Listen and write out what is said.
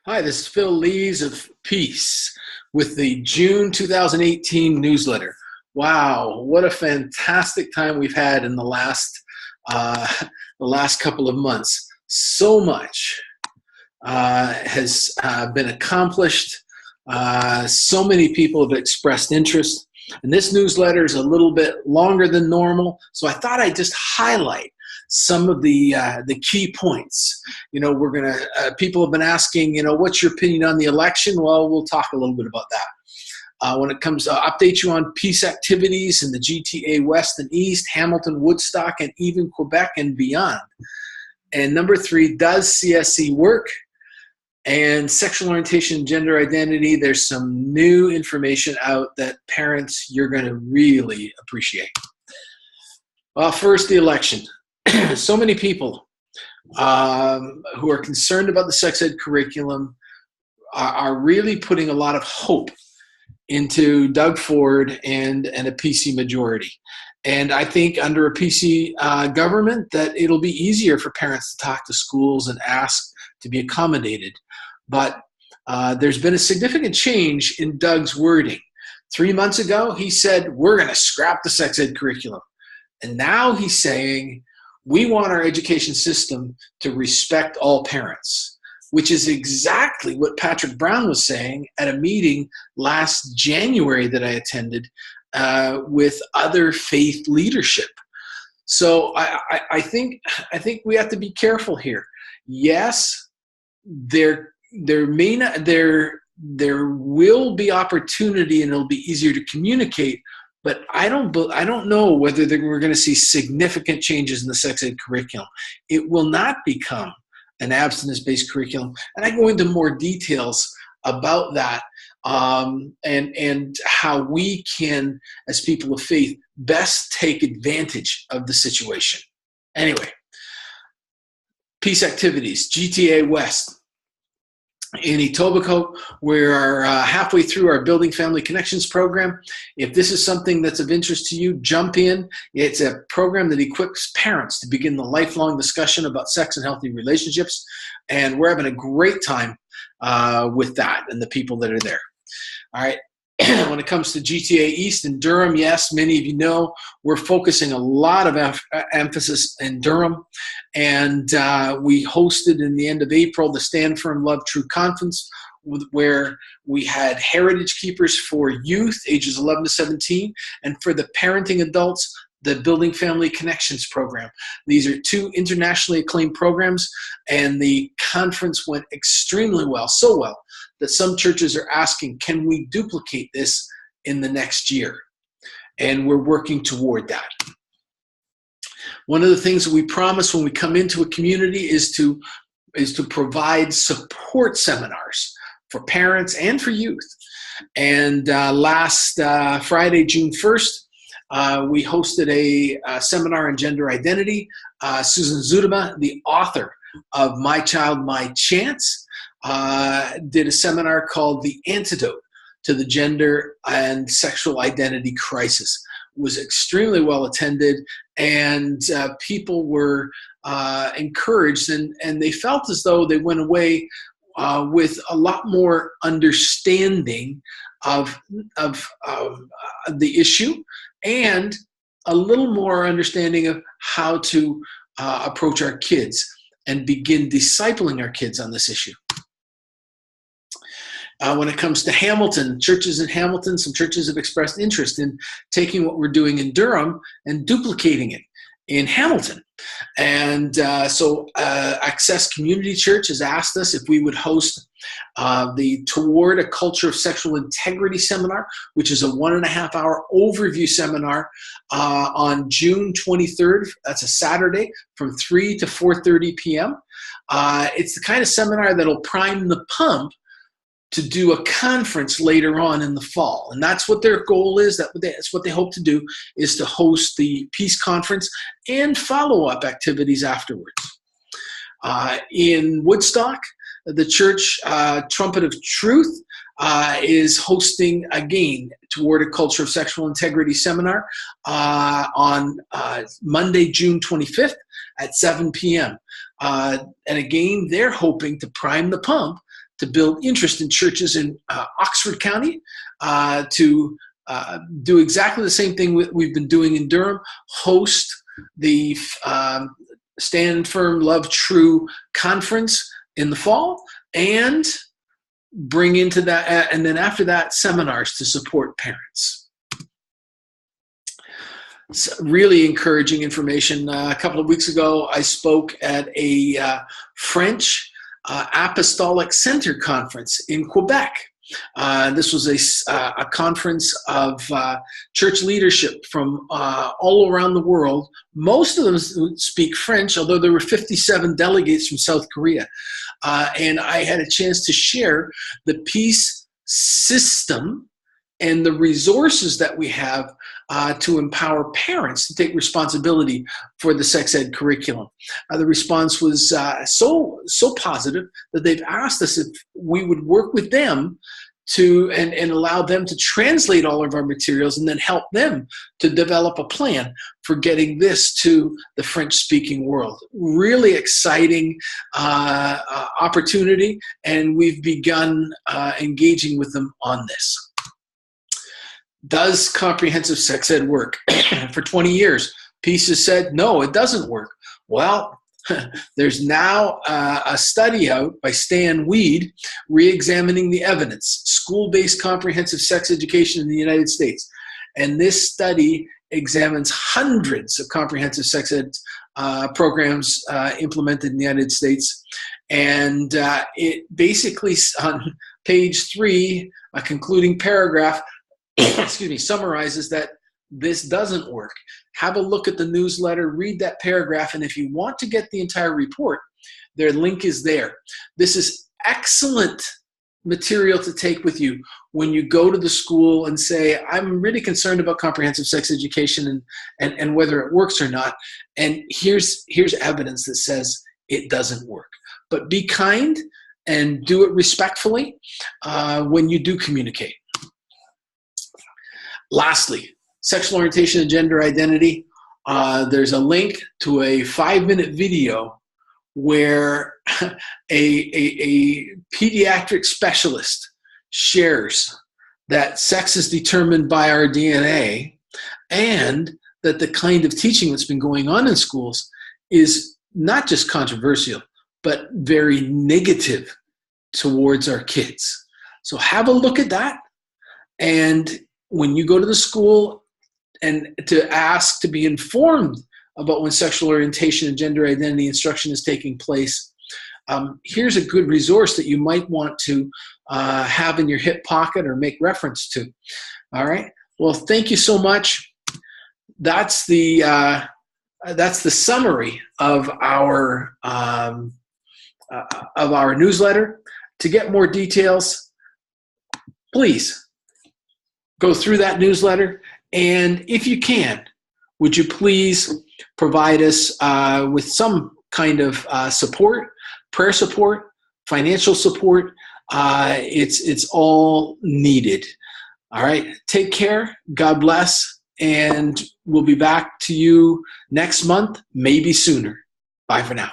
Hi, this is Phil Lees of Peace with the June 2018 newsletter. Wow, what a fantastic time we've had in uh, the last couple of months. So much has been accomplished. So many people have expressed interest. And this newsletter is a little bit longer than normal, so I thought I'd just highlight some of the key points. We're gonna. People have been asking, what's your opinion on the election? Well, we'll talk a little bit about that. When it comes to update you on peace activities in the GTA West and East, Hamilton, Woodstock, and even Quebec and beyond. And number 3, does CSE work? And sexual orientation and gender identity, there's some new information out that parents, you're going to really appreciate. Well, first, the election. So many people who are concerned about the sex ed curriculum are really putting a lot of hope into Doug Ford and a PC majority. And I think under a PC government that it'll be easier for parents to talk to schools and ask to be accommodated. But there's been a significant change in Doug's wording. 3 months ago, he said, we're going to scrap the sex ed curriculum. And now he's saying, we want our education system to respect all parents, which is exactly what Patrick Brown was saying at a meeting last January that I attended with other faith leadership. So I think we have to be careful here. Yes, there will be opportunity and it'll be easier to communicate, but I don't know whether we're going to see significant changes in the sex ed curriculum. It will not become an abstinence-based curriculum, and I go into more details about that and how we can, as people of faith, best take advantage of the situation. Anyway, peace activities, GTA West. In Etobicoke, we're halfway through our Building Family Connections program. If this is something that's of interest to you, jump in. It's a program that equips parents to begin the lifelong discussion about sex and healthy relationships, and we're having a great time with that and the people that are there. All right. When it comes to GTA East in Durham, yes, many of you know, we're focusing a lot of emphasis in Durham. And we hosted in the end of April the Stand Firm Love True Conference, where we had heritage keepers for youth, ages 11 to 17, and for the parenting adults, the Building Family Connections program. These are 2 internationally acclaimed programs, and the conference went extremely well, so well, that some churches are asking, can we duplicate this in the next year? And we're working toward that. One of the things that we promise when we come into a community is to provide support seminars for parents and for youth. And last Friday, June 1st, we hosted a seminar on gender identity. Susan Zudema, the author of My Child, My Chance, did a seminar called The Antidote to the Gender and Sexual Identity Crisis. It was extremely well attended, and people were encouraged, and they felt as though they went away with a lot more understanding of the issue and a little more understanding of how to approach our kids and begin discipling our kids on this issue. When it comes to Hamilton, churches in Hamilton, some churches have expressed interest in taking what we're doing in Durham and duplicating it in Hamilton. And so Access Community Church has asked us if we would host the Toward a Culture of Sexual Integrity seminar, which is a 1.5-hour overview seminar on June 23rd. That's a Saturday from 3 to 4:30 p.m. It's the kind of seminar that'll prime the pump to do a conference later on in the fall. And that's what their goal is. That's what they hope to do, is to host the Peace Conference and follow-up activities afterwards. In Woodstock, the church Trumpet of Truth is hosting, again, Toward a Culture of Sexual Integrity seminar on Monday, June 25th at 7 p.m. And again, they're hoping to prime the pump to build interest in churches in Oxford County, to do exactly the same thing we've been doing in Durham, host the Stand Firm, Love True conference in the fall, and bring into that, and then after that, seminars to support parents. It's really encouraging information. A couple of weeks ago, I spoke at a French Apostolic Center conference in Quebec. This was a conference of church leadership from all around the world. Most of them speak French, although there were 57 delegates from South Korea. And I had a chance to share the peace system and the resources that we have to empower parents to take responsibility for the sex ed curriculum. The response was so positive that they've asked us if we would work with them to and allow them to translate all of our materials and then help them to develop a plan for getting this to the French-speaking world. Really exciting opportunity, and we've begun engaging with them on this. Does comprehensive sex ed work? For 20 years, Peace has said, no, it doesn't work. Well, there's now a study out by Stan Weed, re-examining the evidence, school-based comprehensive sex education in the United States. And this study examines hundreds of comprehensive sex ed programs implemented in the United States. And it basically, on page 3, a concluding paragraph, summarizes that this doesn't work. Have a look at the newsletter, read that paragraph, and if you want to get the entire report, their link is there. This is excellent material to take with you when you go to the school and say, I'm really concerned about comprehensive sex education and whether it works or not. And here's evidence that says it doesn't work. But be kind and do it respectfully when you do communicate. Lastly, sexual orientation and gender identity. There's a link to a 5-minute video where a pediatric specialist shares that sex is determined by our DNA, and that the kind of teaching that's been going on in schools is not just controversial, but very negative towards our kids. So have a look at that, and when you go to the school and to ask to be informed about when sexual orientation and gender identity instruction is taking place, here's a good resource that you might want to have in your hip pocket or make reference to. All right. Well, thank you so much. That's the summary of our newsletter. To get more details, please go through that newsletter, and if you can, would you please provide us with some kind of support, prayer support, financial support? It's all needed. All right, take care, God bless, and we'll be back to you next month, maybe sooner. Bye for now.